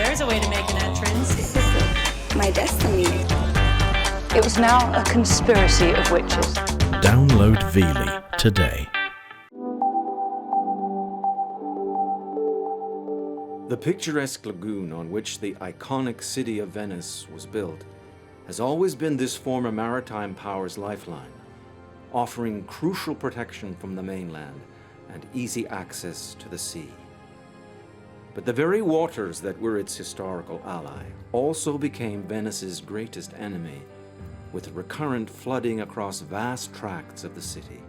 there's a way to make an entrance. This is my destiny. It was now a conspiracy of witches. Download Veely today. The picturesque lagoon on which the iconic city of Venice was built has always been this former maritime power's lifeline, offering crucial protection from the mainland and easy access to the sea. But the very waters that were its historical ally also became Venice's greatest enemy, with recurrent flooding across vast tracts of the city.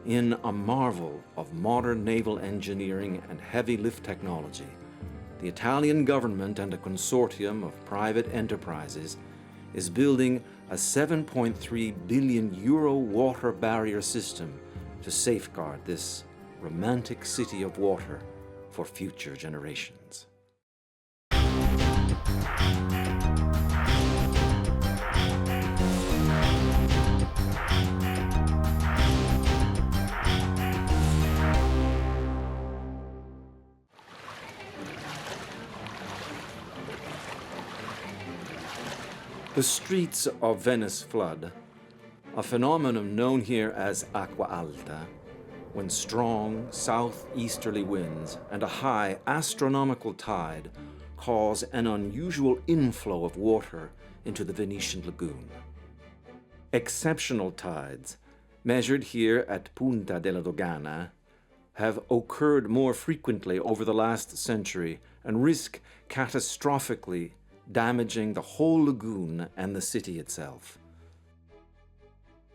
In a marvel of modern naval engineering and heavy lift technology, the Italian government and a consortium of private enterprises is building a 7.3 billion euro water barrier system to safeguard this romantic city of water for future generations. The streets of Venice flood, a phenomenon known here as Acqua Alta, when strong southeasterly winds and a high astronomical tide cause an unusual inflow of water into the Venetian lagoon. Exceptional tides, measured here at Punta della Dogana, have occurred more frequently over the last century and risk catastrophically damaging the whole lagoon and the city itself.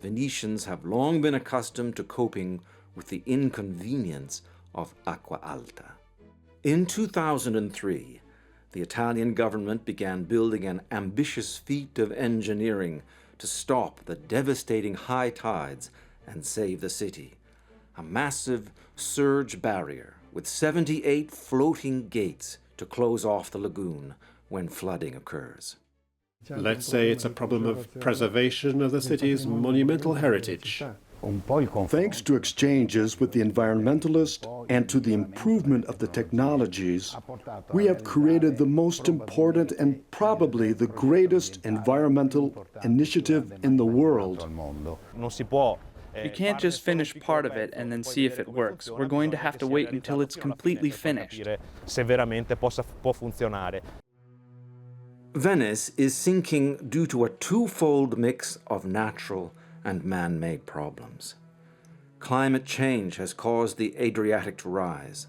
Venetians have long been accustomed to coping with the inconvenience of Acqua Alta. In 2003, the Italian government began building an ambitious feat of engineering to stop the devastating high tides and save the city. A massive surge barrier with 78 floating gates to close off the lagoon when flooding occurs. Let's say it's a problem of preservation of the city's monumental heritage. Thanks to exchanges with the environmentalists and to the improvement of the technologies, we have created the most important and probably the greatest environmental initiative in the world. You can't just finish part of it and then see if it works. We're going to have to wait until it's completely finished. Venice is sinking due to a twofold mix of natural and man-made problems. Climate change has caused the Adriatic to rise,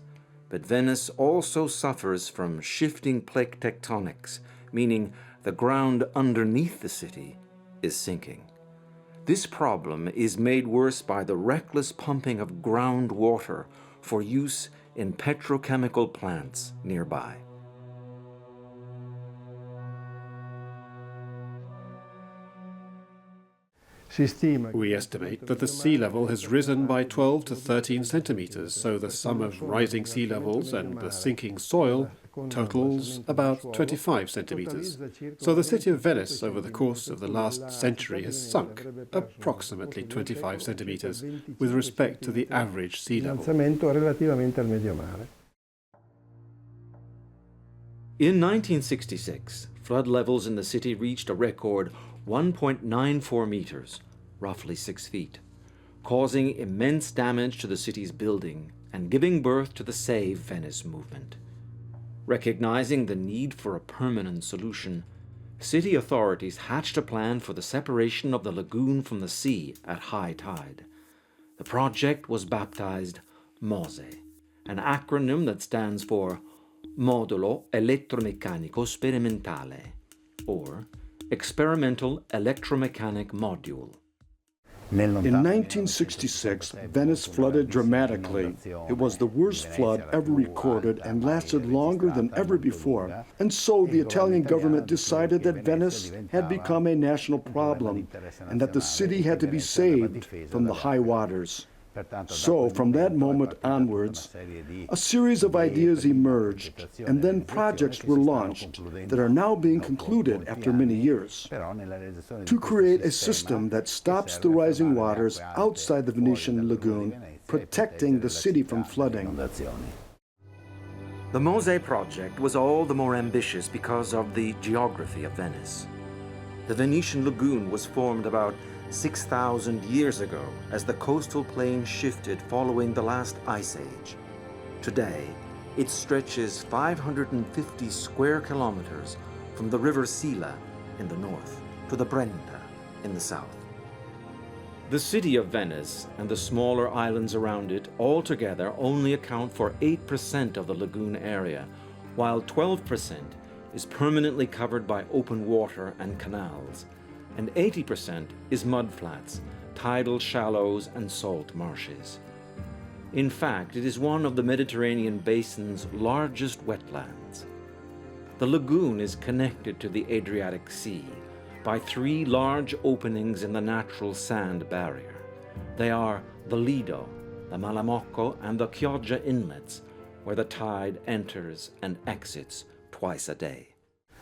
but Venice also suffers from shifting plate tectonics, meaning the ground underneath the city is sinking. This problem is made worse by the reckless pumping of groundwater for use in petrochemical plants nearby. We estimate that the sea level has risen by 12 to 13 centimeters, so the sum of rising sea levels and the sinking soil totals about 25 centimeters. So the city of Venice over the course of the last century has sunk approximately 25 centimeters with respect to the average sea level. In 1966, flood levels in the city reached a record 1.94 meters, roughly 6 feet, causing immense damage to the city's building and giving birth to the Save Venice movement. Recognizing the need for a permanent solution, city authorities hatched a plan for the separation of the lagoon from the sea at high tide. The project was baptized MOSE, an acronym that stands for Modulo Elettromeccanico Sperimentale, or Experimental Electromechanic Module. In 1966, Venice flooded dramatically. It was the worst flood ever recorded and lasted longer than ever before. And so the Italian government decided that Venice had become a national problem and that the city had to be saved from the high waters. So, from that moment onwards, a series of ideas emerged, and then projects were launched that are now being concluded after many years, to create a system that stops the rising waters outside the Venetian lagoon, protecting the city from flooding. The Mose project was all the more ambitious because of the geography of Venice. The Venetian lagoon was formed about 6,000 years ago as the coastal plain shifted following the last ice age. Today, it stretches 550 square kilometers from the river Sila in the north to the Brenta in the south. The city of Venice and the smaller islands around it altogether only account for 8% of the lagoon area, while 12% is permanently covered by open water and canals, and 80% is mudflats, tidal shallows, and salt marshes. In fact, it is one of the Mediterranean basin's largest wetlands. The lagoon is connected to the Adriatic Sea by 3 large openings in the natural sand barrier. They are the Lido, the Malamocco, and the Chioggia inlets, where the tide enters and exits twice a day.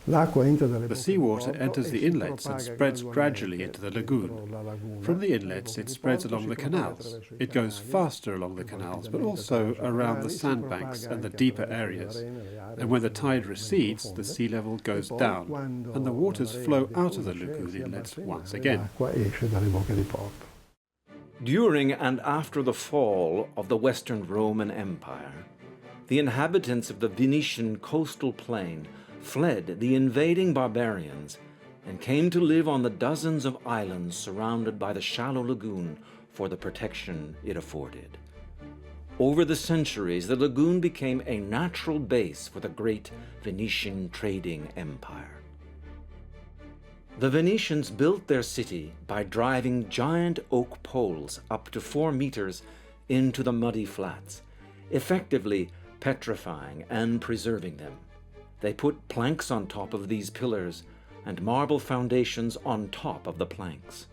The seawater enters the inlets and spreads gradually into the lagoon. From the inlets, it spreads along the canals. It goes faster along the canals, but also around the sandbanks and the deeper areas. And when the tide recedes, the sea level goes down, and the waters flow out of the lagoon inlets once again. During and after the fall of the Western Roman Empire, the inhabitants of the Venetian coastal plain fled the invading barbarians and came to live on the dozens of islands surrounded by the shallow lagoon for the protection it afforded. Over the centuries, the lagoon became a natural base for the great Venetian trading empire. The Venetians built their city by driving giant oak poles up to 4 meters into the muddy flats, effectively petrifying and preserving them. They put planks on top of these pillars and marble foundations on top of the planks.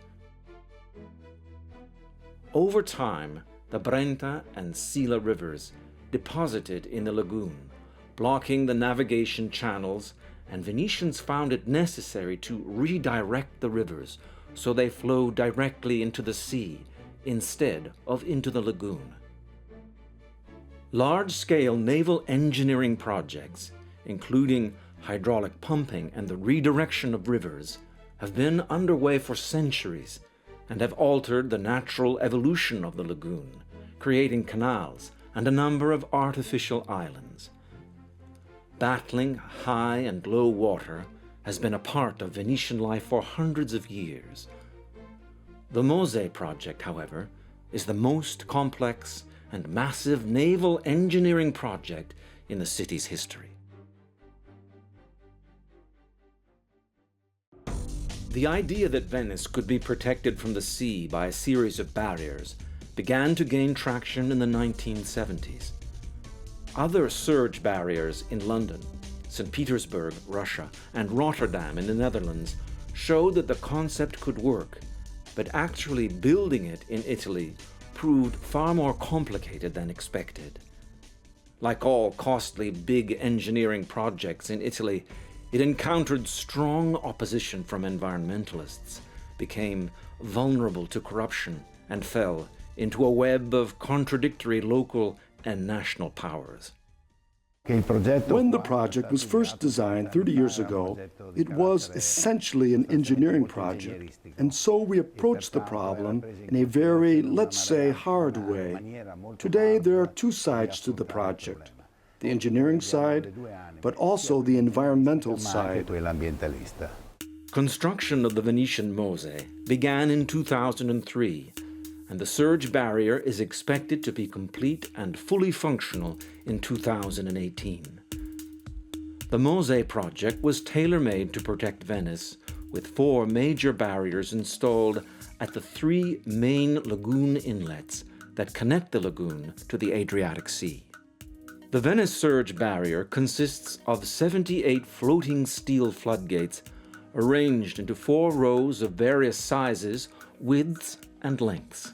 Over time, the Brenta and Sila rivers deposited in the lagoon, blocking the navigation channels, and Venetians found it necessary to redirect the rivers so they flow directly into the sea instead of into the lagoon. Large-scale naval engineering projects, including hydraulic pumping and the redirection of rivers, have been underway for centuries and have altered the natural evolution of the lagoon, creating canals and a number of artificial islands. Battling high and low water has been a part of Venetian life for hundreds of years. The Mose project, however, is the most complex and massive naval engineering project in the city's history. The idea that Venice could be protected from the sea by a series of barriers began to gain traction in the 1970s. Other surge barriers in London, St. Petersburg, Russia, and Rotterdam in the Netherlands showed that the concept could work, but actually building it in Italy proved far more complicated than expected. Like all costly big engineering projects in Italy, it encountered strong opposition from environmentalists, became vulnerable to corruption, and fell into a web of contradictory local and national powers. When the project was first designed 30 years ago, it was essentially an engineering project, and so we approached the problem in a very, let's say, hard way. Today, there are 2 sides to the project: the engineering side, but also the environmental side. Construction of the Venetian Mose began in 2003, and the surge barrier is expected to be complete and fully functional in 2018. The Mose project was tailor-made to protect Venice, with 4 major barriers installed at the 3 main lagoon inlets that connect the lagoon to the Adriatic Sea. The Venice surge barrier consists of 78 floating steel floodgates arranged into 4 rows of various sizes, widths, and lengths.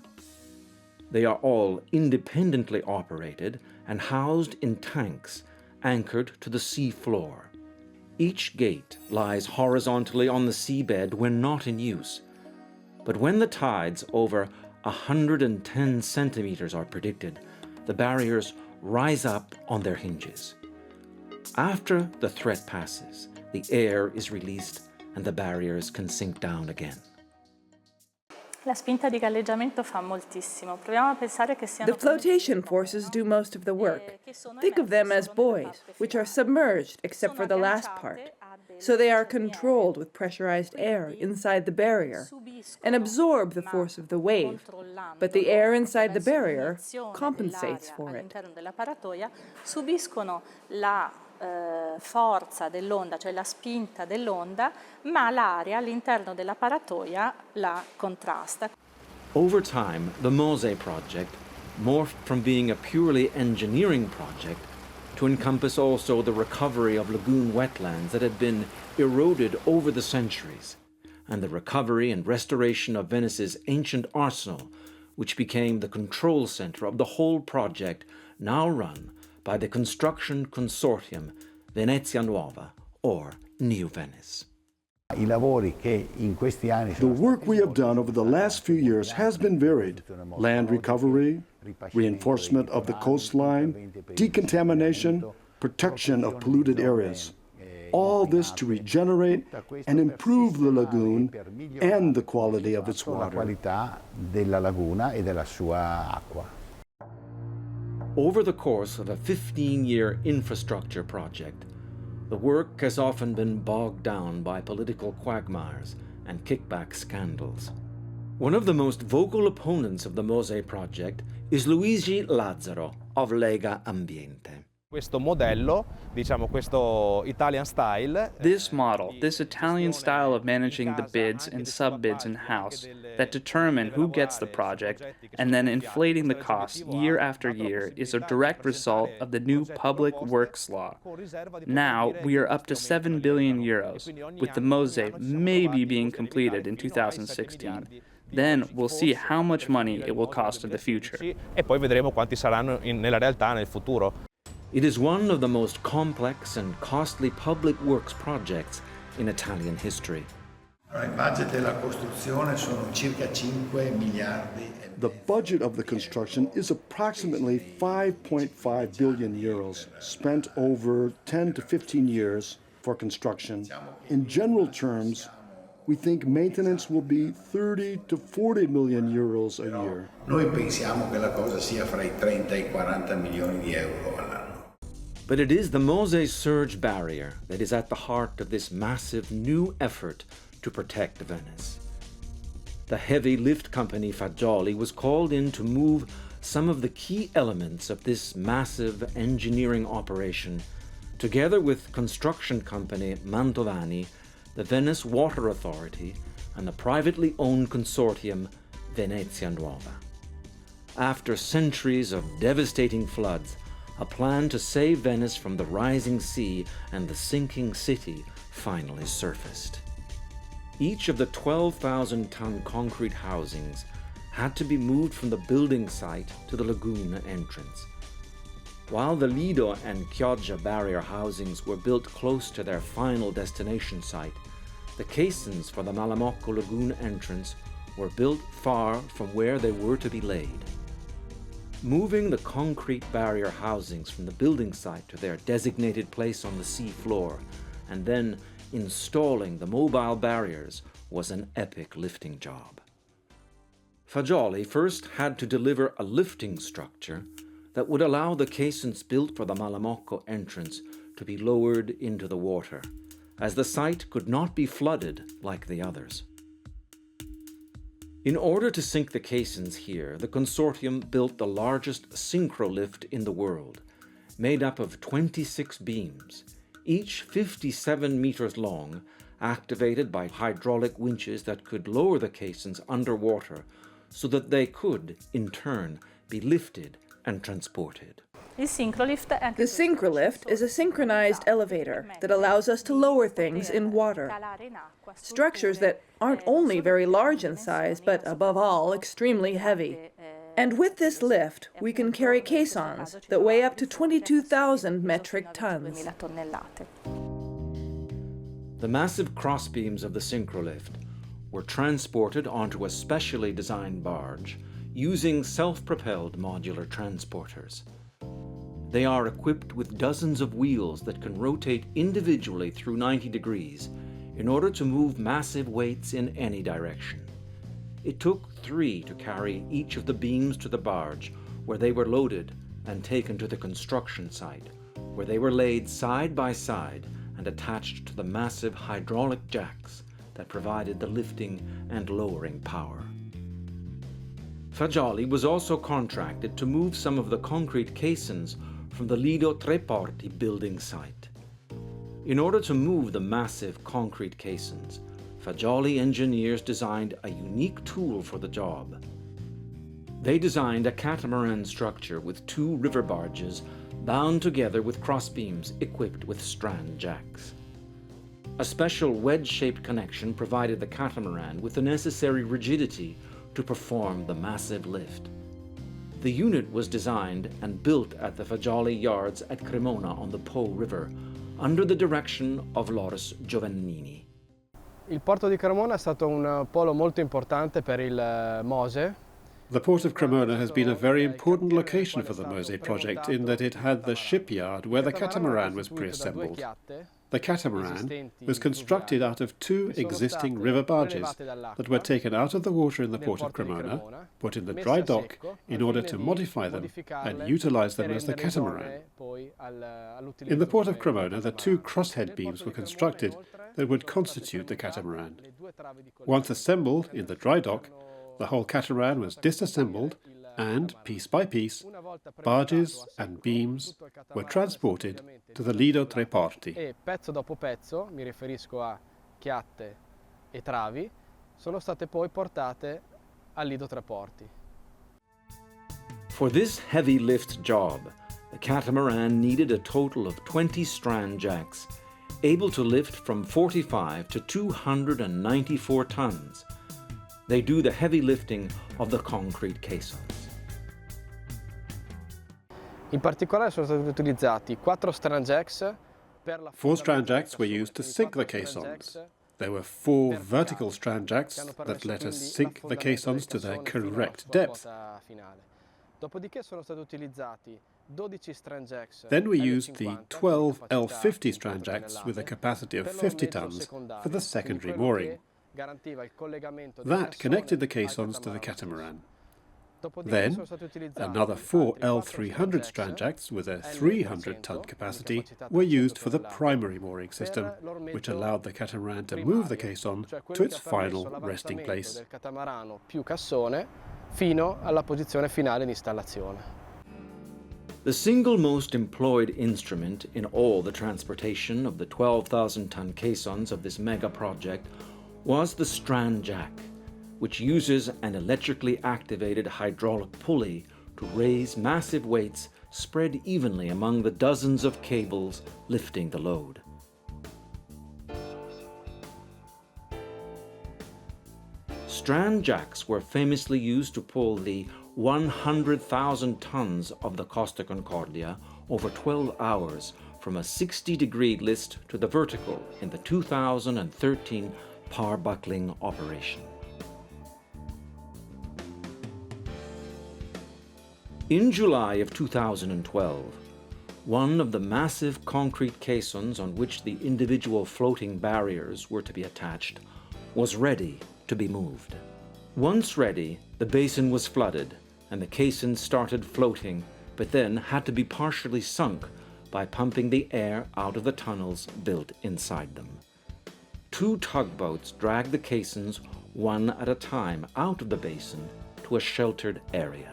They are all independently operated and housed in tanks anchored to the sea floor. Each gate lies horizontally on the seabed when not in use, but when the tides over 110 centimeters are predicted, the barriers rise up on their hinges. After the threat passes, the air is released and the barriers can sink down again. La spinta di galleggiamento fa moltissimo. Proviamo a pensare che siano The flotation forces do most of the work. Think of them as buoys, which are submerged except for the last part. So they are controlled with pressurized air inside the barrier and absorb the force of the wave. But the air inside the barrier compensates for it. All'interno della paratoia subiscono la forza dell'onda, cioè la spinta dell'onda, ma l'aria all'interno della paratoia la contrasta. Over time, the MOSE project morphed from being a purely engineering project to encompass also the recovery of lagoon wetlands that had been eroded over the centuries, and the recovery and restoration of Venice's ancient arsenal, which became the control center of the whole project, now run by the construction consortium Venezia Nuova, or New Venice. The work we have done over the last few years has been varied. Land recovery, reinforcement of the coastline, decontamination, protection of polluted areas. All this to regenerate and improve the lagoon and the quality of its water. Over the course of a 15-year infrastructure project, the work has often been bogged down by political quagmires and kickback scandals. One of the most vocal opponents of the MOSE project is Luigi Lazzaro of Lega Ambiente. This model, this Italian style of managing the bids and sub-bids in-house that determine who gets the project and then inflating the costs year after year is a direct result of the new public works law. Now we are up to 7 billion euros, with the MOSE maybe being completed in 2016. Then we'll see how much money it will cost in the future. It is one of the most complex and costly public works projects in Italian history. The budget of the construction is approximately 5.5 billion euros, spent over 10 to 15 years for construction. In general terms, we think maintenance will be 30 to 40 million euros a year. Noi pensiamo che la cosa sia fra i 30 e i 40 milioni di euro all'anno. But it is the MOSE surge barrier that is at the heart of this massive new effort to protect Venice. The heavy lift company Fagioli was called in to move some of the key elements of this massive engineering operation, together with construction company Mantovani, the Venice Water Authority, and the privately owned consortium Venezia Nuova. After centuries of devastating floods, a plan to save Venice from the rising sea and the sinking city finally surfaced. Each of the 12,000-ton concrete housings had to be moved from the building site to the lagoon entrance. While the Lido and Chioggia barrier housings were built close to their final destination site, the caissons for the Malamocco lagoon entrance were built far from where they were to be laid. Moving the concrete barrier housings from the building site to their designated place on the sea floor, and then installing the mobile barriers was an epic lifting job. Fagioli first had to deliver a lifting structure that would allow the caissons built for the Malamocco entrance to be lowered into the water, as the site could not be flooded like the others. In order to sink the caissons here, the consortium built the largest synchro lift in the world, made up of 26 beams, each 57 meters long, activated by hydraulic winches that could lower the caissons underwater so that they could, in turn, be lifted and transported. The synchrolift is a synchronized elevator that allows us to lower things in water. Structures that aren't only very large in size, but above all, extremely heavy. And with this lift, we can carry caissons that weigh up to 22,000 metric tons. The massive crossbeams of the synchrolift were transported onto a specially designed barge using self-propelled modular transporters. They are equipped with dozens of wheels that can rotate individually through 90 degrees in order to move massive weights in any direction. It took 3 to carry each of the beams to the barge, where they were loaded and taken to the construction site, where they were laid side by side and attached to the massive hydraulic jacks that provided the lifting and lowering power. Fagioli was also contracted to move some of the concrete caissons from the Lido Tre Porti building site. In order to move the massive concrete caissons, Fagioli engineers designed a unique tool for the job. They designed a catamaran structure with 2 river barges bound together with crossbeams equipped with strand jacks. A special wedge-shaped connection provided the catamaran with the necessary rigidity to perform the massive lift. The unit was designed and built at the Fagioli yards at Cremona on the Po River, under the direction of Loris Giovannini. Il porto di Cremona è stato un polo molto importante per il MOSE. The port of Cremona has been a very important location for the MOSE project in that it had the shipyard where the catamaran was pre-assembled. The catamaran was constructed out of 2 existing river barges that were taken out of the water in the port of Cremona, put in the dry dock in order to modify them and utilize them as the catamaran. In the port of Cremona, the 2 crosshead beams were constructed that would constitute the catamaran. Once assembled in the dry dock, the whole catamaran was disassembled and, piece by piece, barges and beams were transported to the Lido Tre Porti. E pezzo dopo pezzo, mi riferisco a chiatte e travi, sono state poi portate al Lido Tre Porti. For this heavy lift job, the catamaran needed a total of 20 strand jacks, able to lift from 45 to 294 tons. They do the heavy lifting of the concrete caissons. In particolare sono stati utilizzati 4 strand jacks per la 4 strand jacks were used to sink the caissons. There were 4 vertical strand jacks that let us sink the caissons to their correct depth. Dopodiché sono stati utilizzati 12 strand jacks. Then we used the 12 L50 strand jacks with a capacity of 50 tons for the secondary mooring. That connected the caissons to the catamaran. Then, another 4 L300 strand jacks with a 300-ton capacity were used for the primary mooring system, which allowed the catamaran to move the caisson to its final resting place. Fino alla posizione finale di installazione. The single most employed instrument in all the transportation of the 12,000-ton caissons of this mega project was the strand jack, which uses an electrically activated hydraulic pulley to raise massive weights spread evenly among the dozens of cables lifting the load. Strand jacks were famously used to pull the 100,000 tons of the Costa Concordia over 12 hours from a 60-degree list to the vertical in the 2013 parbuckling operation. In July of 2012, one of the massive concrete caissons on which the individual floating barriers were to be attached was ready to be moved. Once ready, the basin was flooded and the caissons started floating, but then had to be partially sunk by pumping the air out of the tunnels built inside them. 2 tugboats dragged the caissons one at a time out of the basin to a sheltered area.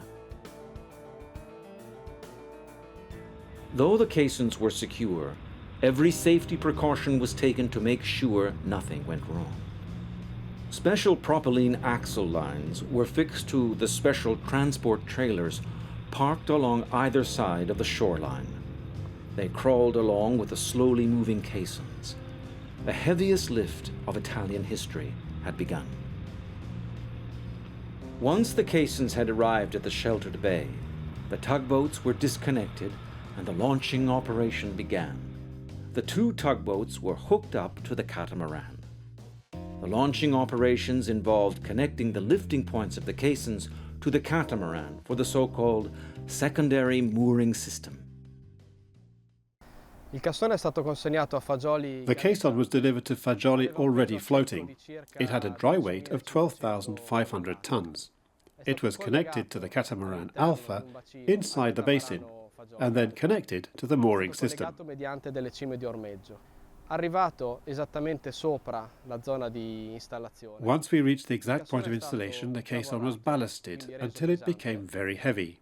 Though the caissons were secure, every safety precaution was taken to make sure nothing went wrong. Special propylene axle lines were fixed to the special transport trailers parked along either side of the shoreline. They crawled along with the slowly moving caissons. The heaviest lift of Italian history had begun. Once the caissons had arrived at the sheltered bay, the tugboats were disconnected and the launching operation began. The 2 tugboats were hooked up to the catamaran. The launching operations involved connecting the lifting points of the caissons to the catamaran for the so-called secondary mooring system. Il cassone è stato consegnato a Fagioli. The caisson was delivered to Fagioli already floating. It had a dry weight of 12,500 tons. It was connected to the catamaran Alpha inside the basin and then connected to the mooring system. Mediante delle cime di ormeggio. Arrivato esattamente sopra la zona di installazione. Once we reached the exact point of installation, the caisson was ballasted until it became very heavy.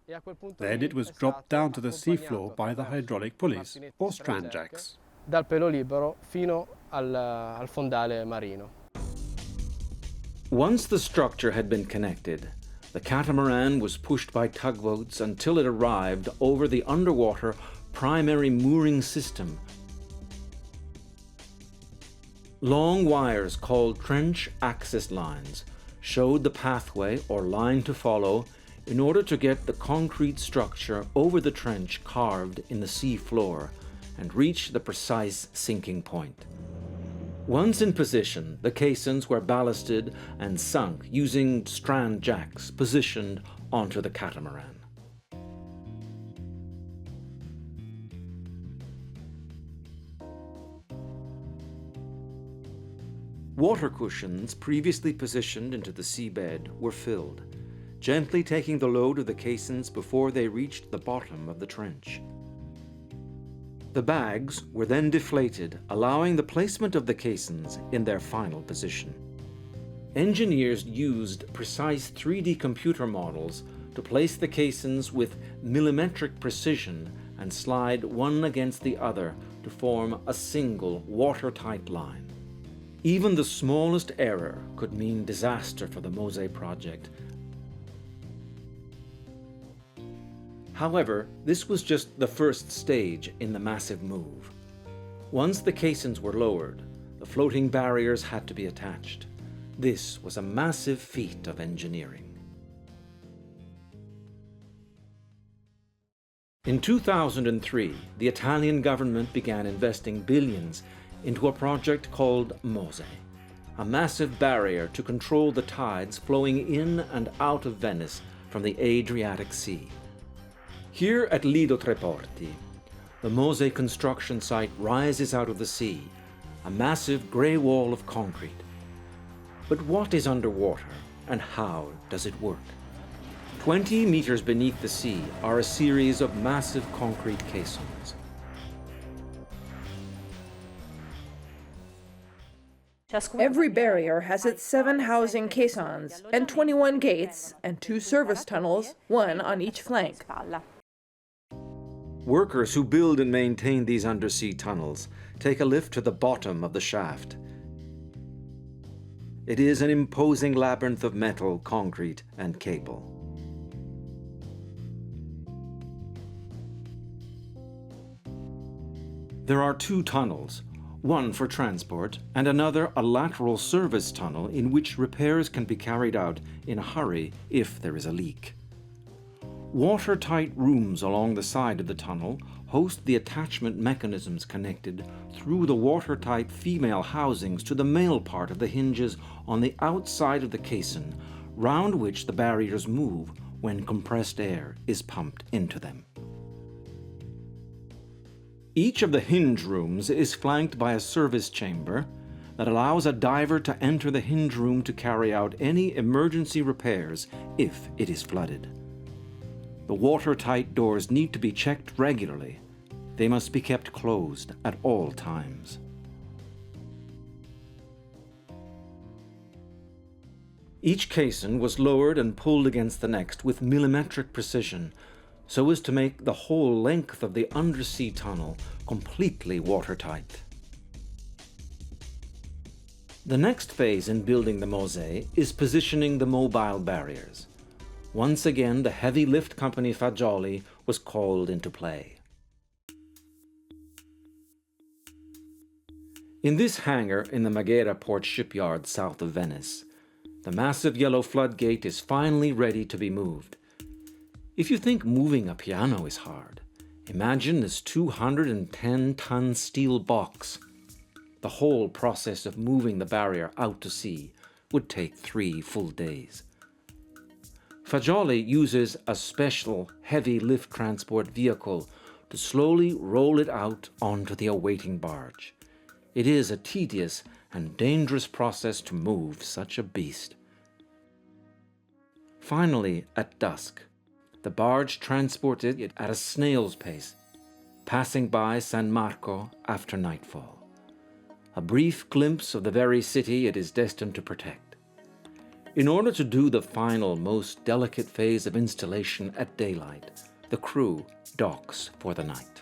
Then it was dropped down to the seafloor by the hydraulic pulleys, or strand jacks. Dal pelo libero fino al fondale marino. Once the structure had been connected, the catamaran was pushed by tugboats until it arrived over the underwater primary mooring system. Long wires called trench access lines showed the pathway or line to follow in order to get the concrete structure over the trench carved in the sea floor and reach the precise sinking point. Once in position, the caissons were ballasted and sunk using strand jacks positioned onto the catamaran. Water cushions previously positioned into the seabed were filled, gently taking the load of the caissons before they reached the bottom of the trench. The bags were then deflated, allowing the placement of the caissons in their final position. Engineers used precise 3D computer models to place the caissons with millimetric precision and slide one against the other to form a single watertight line. Even the smallest error could mean disaster for the Mose project. However, this was just the first stage in the massive move. Once the caissons were lowered, the floating barriers had to be attached. This was a massive feat of engineering. In 2003, the Italian government began investing billions into a project called Mose, a massive barrier to control the tides flowing in and out of Venice from the Adriatic Sea. Here at Lido Tre Porti, the Mose construction site rises out of the sea, a massive grey wall of concrete. But what is underwater and how does it work? 20 meters beneath the sea are a series of massive concrete caissons. Every barrier has its 7 housing caissons and 21 gates and 2 service tunnels, one on each flank. Workers who build and maintain these undersea tunnels take a lift to the bottom of the shaft. It is an imposing labyrinth of metal, concrete, and cable. There are 2 tunnels, one for transport and another a lateral service tunnel in which repairs can be carried out in a hurry if there is a leak. Watertight rooms along the side of the tunnel host the attachment mechanisms connected through the watertight female housings to the male part of the hinges on the outside of the caisson, round which the barriers move when compressed air is pumped into them. Each of the hinge rooms is flanked by a service chamber that allows a diver to enter the hinge room to carry out any emergency repairs if it is flooded. The watertight doors need to be checked regularly. They must be kept closed at all times. Each caisson was lowered and pulled against the next with millimetric precision, so as to make the whole length of the undersea tunnel completely watertight. The next phase in building the Mose is positioning the mobile barriers. Once again, the heavy lift company Fagioli was called into play. In this hangar in the Maghera port shipyard south of Venice, the massive yellow floodgate is finally ready to be moved. If you think moving a piano is hard, imagine this 210-ton steel box. The whole process of moving the barrier out to sea would take 3 full days. Fagioli uses a special heavy lift transport vehicle to slowly roll it out onto the awaiting barge. It is a tedious and dangerous process to move such a beast. Finally, at dusk, the barge transported it at a snail's pace, passing by San Marco after nightfall. A brief glimpse of the very city it is destined to protect. In order to do the final, most delicate phase of installation at daylight, the crew docks for the night.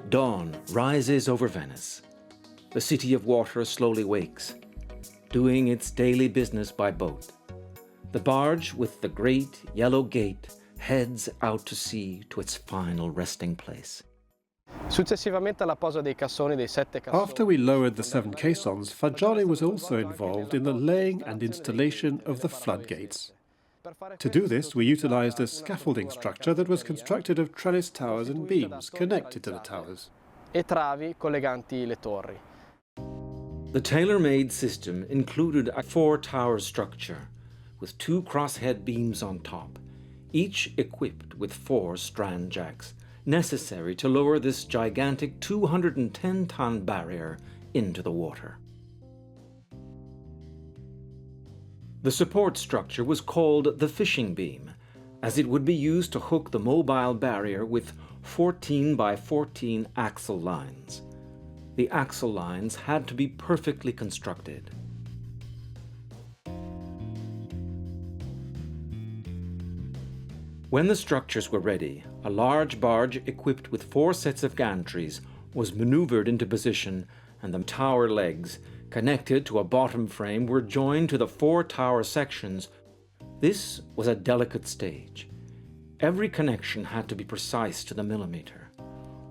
Dawn rises over Venice. The city of water slowly wakes, doing its daily business by boat. The barge with the great yellow gate heads out to sea to its final resting place. After we lowered the 7 caissons, Fagioli was also involved in the laying and installation of the floodgates. To do this, we utilized a scaffolding structure that was constructed of trellis towers and beams connected to the towers. The tailor-made system included a 4-tower structure with 2 crosshead beams on top, each equipped with 4 strand jacks, necessary to lower this gigantic 210-ton barrier into the water. The support structure was called the fishing beam, as it would be used to hook the mobile barrier with 14 by 14 axle lines. The axle lines had to be perfectly constructed. When the structures were ready, a large barge equipped with 4 sets of gantries was maneuvered into position, and the tower legs, connected to a bottom frame, were joined to the 4 tower sections. This was a delicate stage. Every connection had to be precise to the millimeter.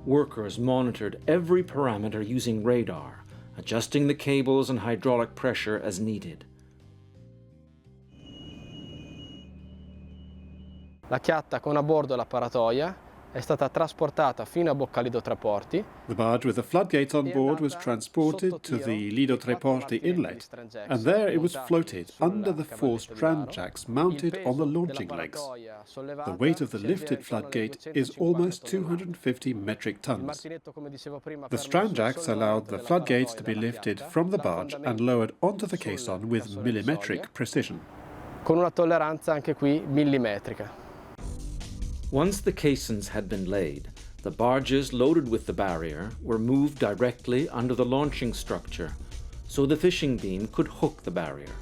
Workers monitored every parameter using radar, adjusting the cables and hydraulic pressure as needed. La chiatta con a bordo la paratoia è stata trasportata fino a Bocca Lido Tre Porti. The barge with the floodgates on board was transported to the Lido Tre Porti inlet, and there it was floated under the 4 strand jacks mounted on the launching legs. The weight of the lifted floodgate is almost 250 metric tons. The strand jacks allowed the floodgates to be lifted from the barge and lowered onto the caisson with millimetric precision. Con una tolleranza anche qui millimetrica. Once the caissons had been laid, the barges loaded with the barrier were moved directly under the launching structure, so the fishing beam could hook the barrier.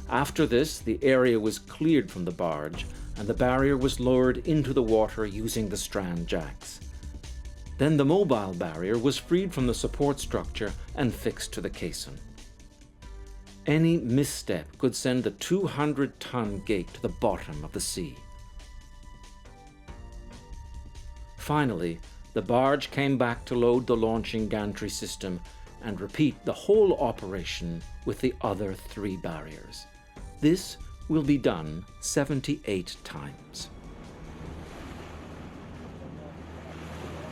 After this, the area was cleared from the barge, and the barrier was lowered into the water using the strand jacks. Then the mobile barrier was freed from the support structure and fixed to the caisson. Any misstep could send the 200-ton gate to the bottom of the sea. Finally, the barge came back to load the launching gantry system and repeat the whole operation with the other 3 barriers. This will be done 78 times.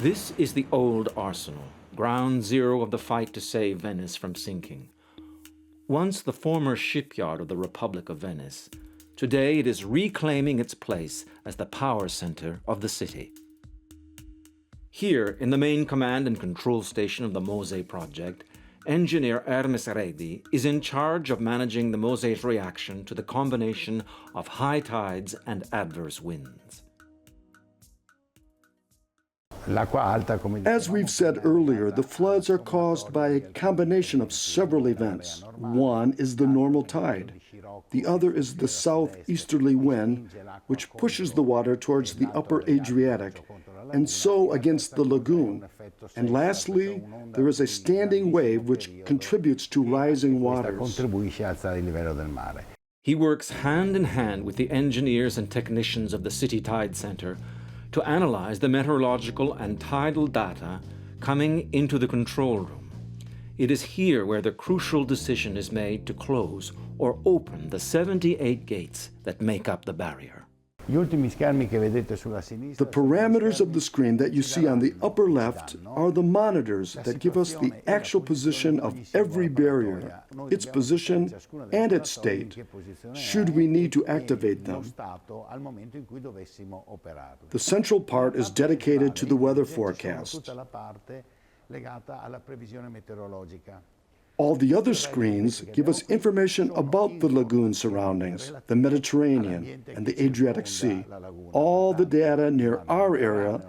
This is the old arsenal, ground zero of the fight to save Venice from sinking. Once the former shipyard of the Republic of Venice, today it is reclaiming its place as the power center of the city. Here, in the main command and control station of the Mose project, engineer Hermes Redi is in charge of managing the Mose's reaction to the combination of high tides and adverse winds. As we've said earlier, the floods are caused by a combination of several events. One is the normal tide. The other is the southeasterly wind, which pushes the water towards the upper Adriatic, and so against the lagoon. And lastly, there is a standing wave which contributes to rising waters. He works hand in hand with the engineers and technicians of the City Tide Center to analyze the meteorological and tidal data coming into the control room. It is here where the crucial decision is made to close or open the 78 gates that make up the barrier. The parameters of the screen that you see on the upper left are the monitors that give us the actual position of every barrier, its position and its state, should we need to activate them. The central part is dedicated to the weather forecast. All the other screens give us information about the lagoon surroundings, the Mediterranean and the Adriatic Sea, all the data near our area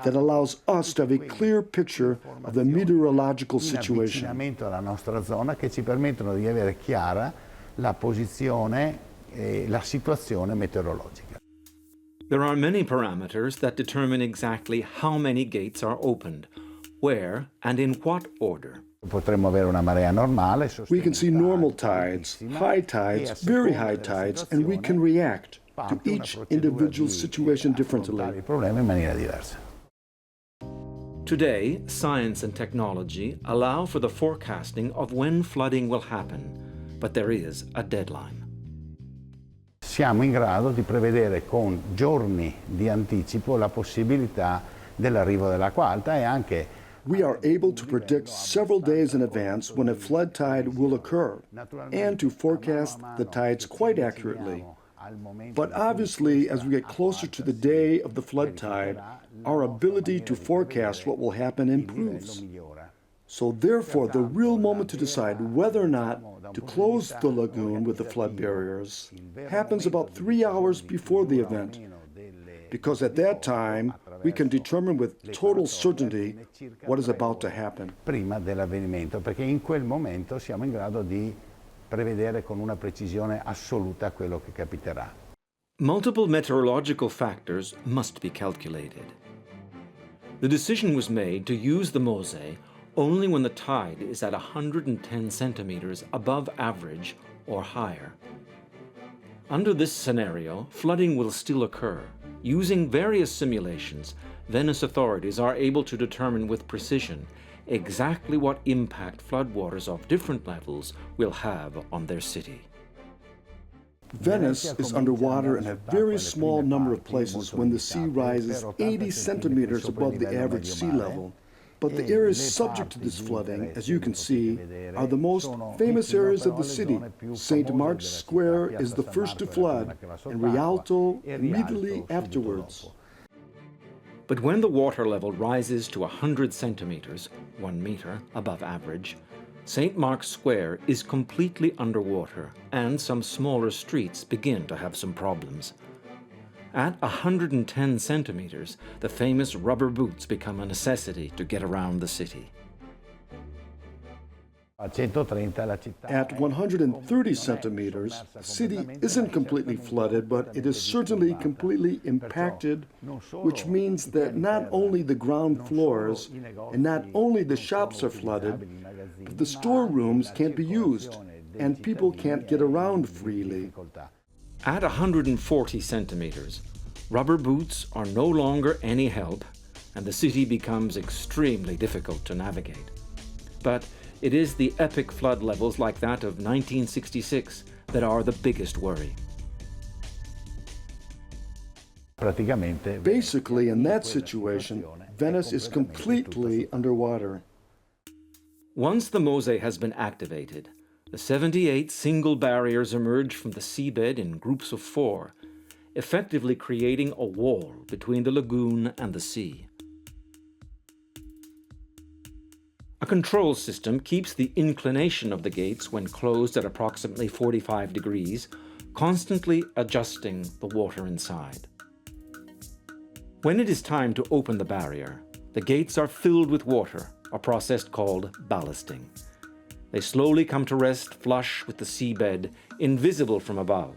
that allows us to have a clear picture of the meteorological situation. There are many parameters that determine exactly how many gates are opened, where and in what order. We can see normal tides, high tides, very high tides, and we can react to each individual situation differently. Today, science and technology allow for the forecasting of when flooding will happen, but there is a deadline. Siamo in grado di prevedere con giorni di anticipo la possibilità dell'arrivo dell'acqua alta e anche we are able to predict several days in advance when a flood tide will occur and to forecast the tides quite accurately. But obviously, as we get closer to the day of the flood tide, our ability to forecast what will happen improves. So therefore, the real moment to decide whether or not to close the lagoon with the flood barriers happens about 3 hours before the event, because at that time, we can determine with total certainty what is about to happen. Prima dell'avvenimento, perché in quel momento siamo in grado di prevedere con una precisione assoluta quello che capiterà. Multiple meteorological factors must be calculated. The decision was made to use the Mosè only when the tide is at 110 centimeters above average or higher. Under this scenario, flooding will still occur. Using various simulations, Venice authorities are able to determine with precision exactly what impact floodwaters of different levels will have on their city. Venice is underwater in a very small number of places when the sea rises 80 centimeters above the average sea level. But the areas subject to this flooding, as you can see, are the most famous areas of the city. St. Mark's Square is the first to flood, and Rialto immediately afterwards. But when the water level rises to 100 centimeters, 1 meter, above average, St. Mark's Square is completely underwater, and some smaller streets begin to have some problems. At 110 centimeters, the famous rubber boots become a necessity to get around the city. At 130 centimeters, the city isn't completely flooded, but it is certainly completely impacted, which means that not only the ground floors and not only the shops are flooded, but the storerooms can't be used, and people can't get around freely. At 140 centimeters, rubber boots are no longer any help, and the city becomes extremely difficult to navigate. But it is the epic flood levels like that of 1966 that are the biggest worry. Basically, in that situation, Venice is completely underwater. Once the Mosè has been activated, the 78 single barriers emerge from the seabed in groups of 4, effectively creating a wall between the lagoon and the sea. A control system keeps the inclination of the gates when closed at approximately 45 degrees, constantly adjusting the water inside. When it is time to open the barrier, the gates are filled with water, a process called ballasting. They slowly come to rest flush with the seabed, invisible from above.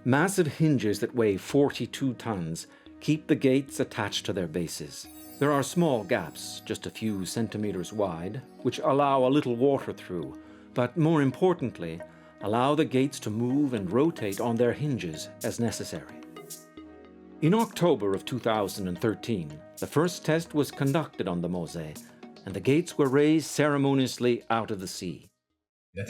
Massive hinges that weigh 42 tons keep the gates attached to their bases. There are small gaps, just a few centimeters wide, which allow a little water through, but more importantly, allow the gates to move and rotate on their hinges as necessary. In October of 2013, the first test was conducted on the Mosè, and the gates were raised ceremoniously out of the sea. The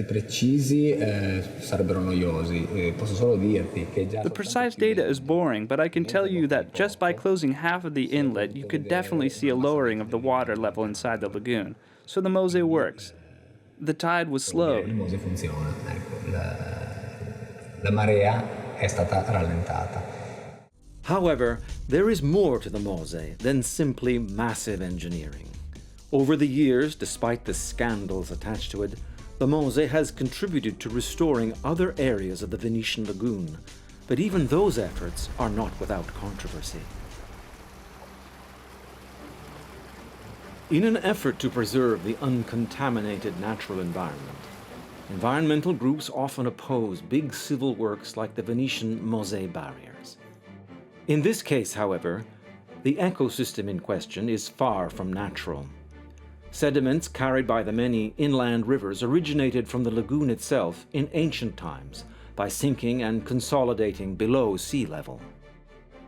precise data is boring, but I can tell you that just by closing half of the inlet, you could definitely see a lowering of the water level inside the lagoon. So the Mose works. The tide was slowed. However, there is more to the Mose than simply massive engineering. Over the years, despite the scandals attached to it, the Mose has contributed to restoring other areas of the Venetian lagoon, but even those efforts are not without controversy. In an effort to preserve the uncontaminated natural environment, environmental groups often oppose big civil works like the Venetian Mose barriers. In this case, however, the ecosystem in question is far from natural. Sediments carried by the many inland rivers originated from the lagoon itself in ancient times by sinking and consolidating below sea level.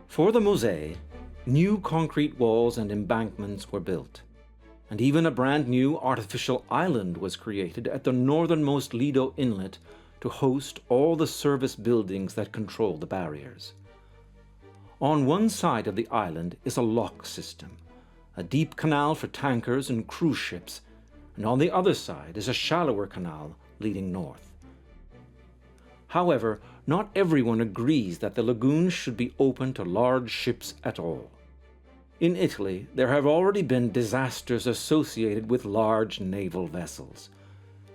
For the Mose, new concrete walls and embankments were built, and even a brand new artificial island was created at the northernmost Lido Inlet to host all the service buildings that control the barriers. On one side of the island is a lock system, a deep canal for tankers and cruise ships, and on the other side is a shallower canal leading north. However, not everyone agrees that the lagoon should be open to large ships at all. In Italy, there have already been disasters associated with large naval vessels.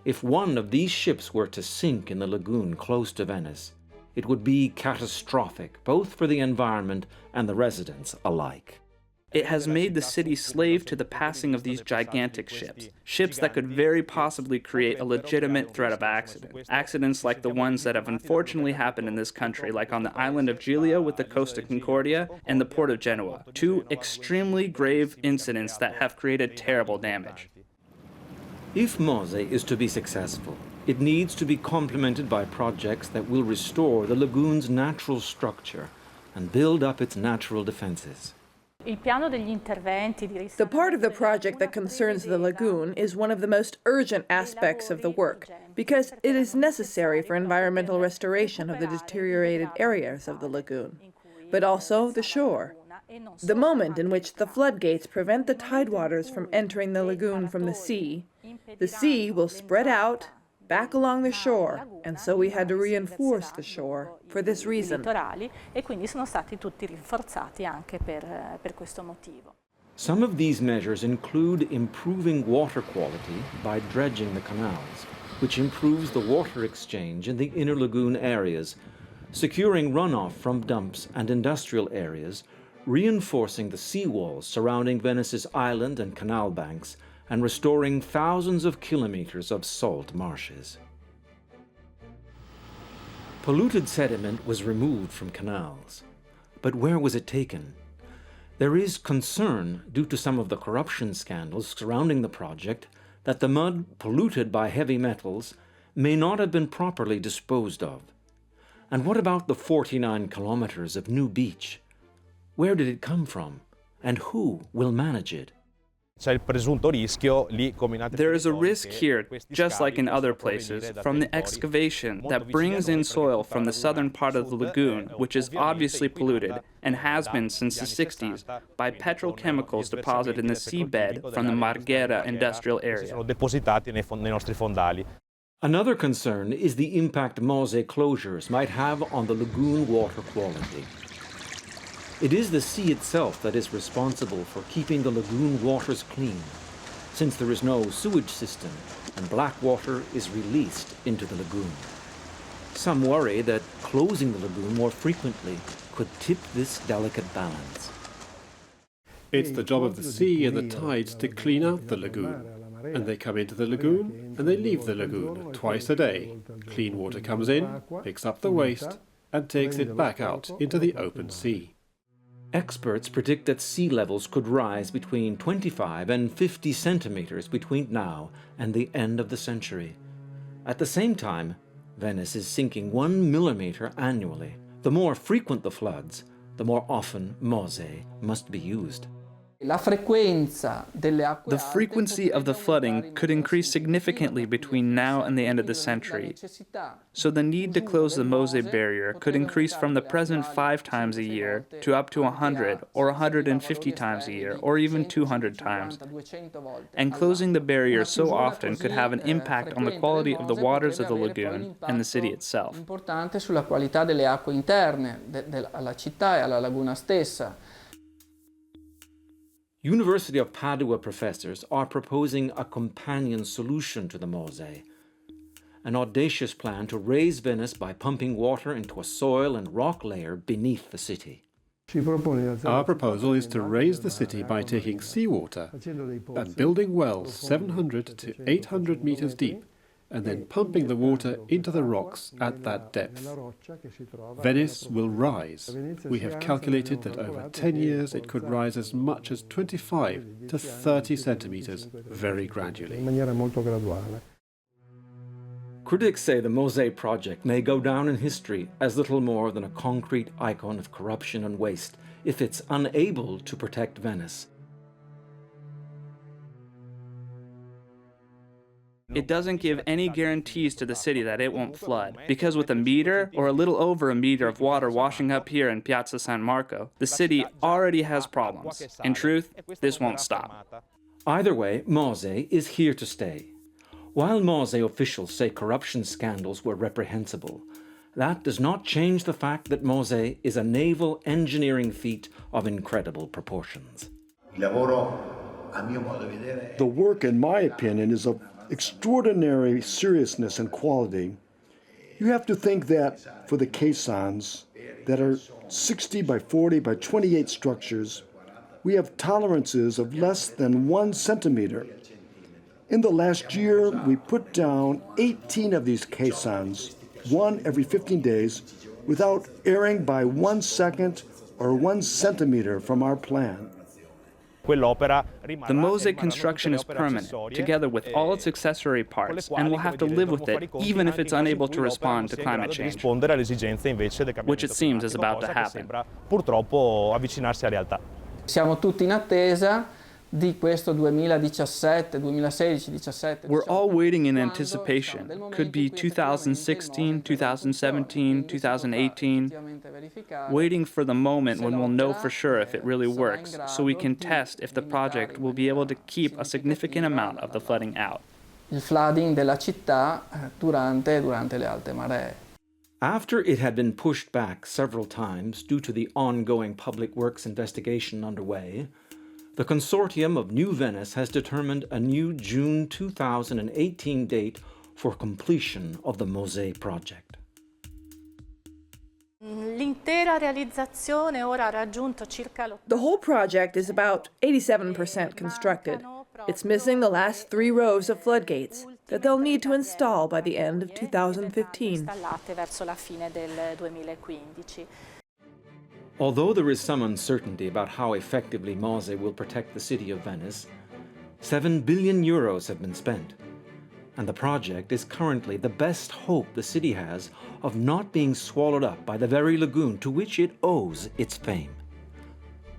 If one of these ships were to sink in the lagoon close to Venice, it would be catastrophic both for the environment and the residents alike. It has made the city slave to the passing of these gigantic ships, ships that could very possibly create a legitimate threat of accident. Accidents like the ones that have unfortunately happened in this country, like on the island of Giglio with the Costa Concordia and the port of Genoa, two extremely grave incidents that have created terrible damage. If Mose is to be successful, it needs to be complemented by projects that will restore the lagoon's natural structure and build up its natural defenses. The part of the project that concerns the lagoon is one of the most urgent aspects of the work, because it is necessary for environmental restoration of the deteriorated areas of the lagoon, but also the shore. The moment in which the floodgates prevent the tidewaters from entering the lagoon from the sea will spread out back along the shore, and so we had to reinforce the shore for this reason. Some of these measures include improving water quality by dredging the canals, which improves the water exchange in the inner lagoon areas, securing runoff from dumps and industrial areas, reinforcing the seawalls surrounding Venice's island and canal banks, and restoring thousands of kilometers of salt marshes. Polluted sediment was removed from canals, but where was it taken? There is concern, due to some of the corruption scandals surrounding the project, that the mud polluted by heavy metals may not have been properly disposed of. And what about the 49 kilometers of new beach? Where did it come from, and who will manage it? There is a risk here, just like in other places, from the excavation that brings in soil from the southern part of the lagoon, which is obviously polluted, and has been since the 60s, by petrochemicals deposited in the seabed from the Marghera industrial area. Another concern is the impact Mose closures might have on the lagoon water quality. It is the sea itself that is responsible for keeping the lagoon waters clean, since there is no sewage system and black water is released into the lagoon. Some worry that closing the lagoon more frequently could tip this delicate balance. It's the job of the sea and the tides to clean out the lagoon, and they come into the lagoon and they leave the lagoon twice a day. Clean water comes in, picks up the waste, and takes it back out into the open sea. Experts predict that sea levels could rise between 25 and 50 centimeters between now and the end of the century. At the same time, Venice is sinking 1 millimeter annually. The more frequent the floods, the more often Mose must be used. The frequency of the flooding could increase significantly between now and the end of the century, so the need to close the Mose barrier could increase from the present 5 times a year to up to 100 or 150 times a year, or even 200 times. And closing the barrier so often could have an impact on the quality of the waters of the lagoon and the city itself. Importante sulla qualità delle acque interne alla città e alla laguna stessa. University of Padua professors are proposing a companion solution to the Mose, an audacious plan to raise Venice by pumping water into a soil and rock layer beneath the city. Our proposal is to raise the city by taking seawater and building wells 700 to 800 meters deep, and then pumping the water into the rocks at that depth. Venice will rise. We have calculated that over 10 years it could rise as much as 25 to 30 centimeters very gradually. Critics say the Mose project may go down in history as little more than a concrete icon of corruption and waste if it's unable to protect Venice. It doesn't give any guarantees to the city that it won't flood, because with a meter or a little over a meter of water washing up here in Piazza San Marco, the city already has problems. In truth, this won't stop. Either way, Mose is here to stay. While Mose officials say corruption scandals were reprehensible, that does not change the fact that Mose is a naval engineering feat of incredible proportions. The work, in my opinion, is of extraordinary seriousness and quality. You have to think that for the caissons that are 60 by 40 by 28 structures, we have tolerances of less than 1 centimeter. In the last year, we put down 18 of these caissons, one every 15 days, without erring by 1 second or 1 centimeter from our plan. The Mose construction is permanent, together with all its accessory parts, and we'll have to live with it even if it's unable to respond to climate change, which it seems is about to happen. Siamo tutti in attesa di questo 2017, 2016-17. We're all waiting in anticipation. Could be 2016, 2017, 2018. Waiting for the moment when we'll know for sure if it really works, so we can test if the project will be able to keep a significant amount of the flooding out. Il flooding della città durante le alte maree. After it had been pushed back several times due to the ongoing public works investigation underway, the Consortium of New Venice has determined a new June 2018 date for completion of the Mose project. The whole project is about 87% constructed. It's missing the last 3 rows of floodgates that they'll need to install by the end of 2015. Although there is some uncertainty about how effectively Mose will protect the city of Venice, 7 billion euros have been spent, and the project is currently the best hope the city has of not being swallowed up by the very lagoon to which it owes its fame.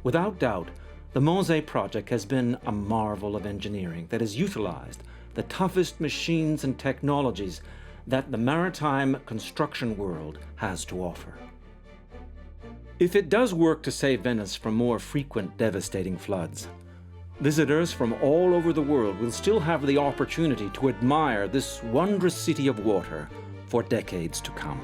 Without doubt, the Mose project has been a marvel of engineering that has utilized the toughest machines and technologies that the maritime construction world has to offer. If it does work to save Venice from more frequent devastating floods, visitors from all over the world will still have the opportunity to admire this wondrous city of water for decades to come.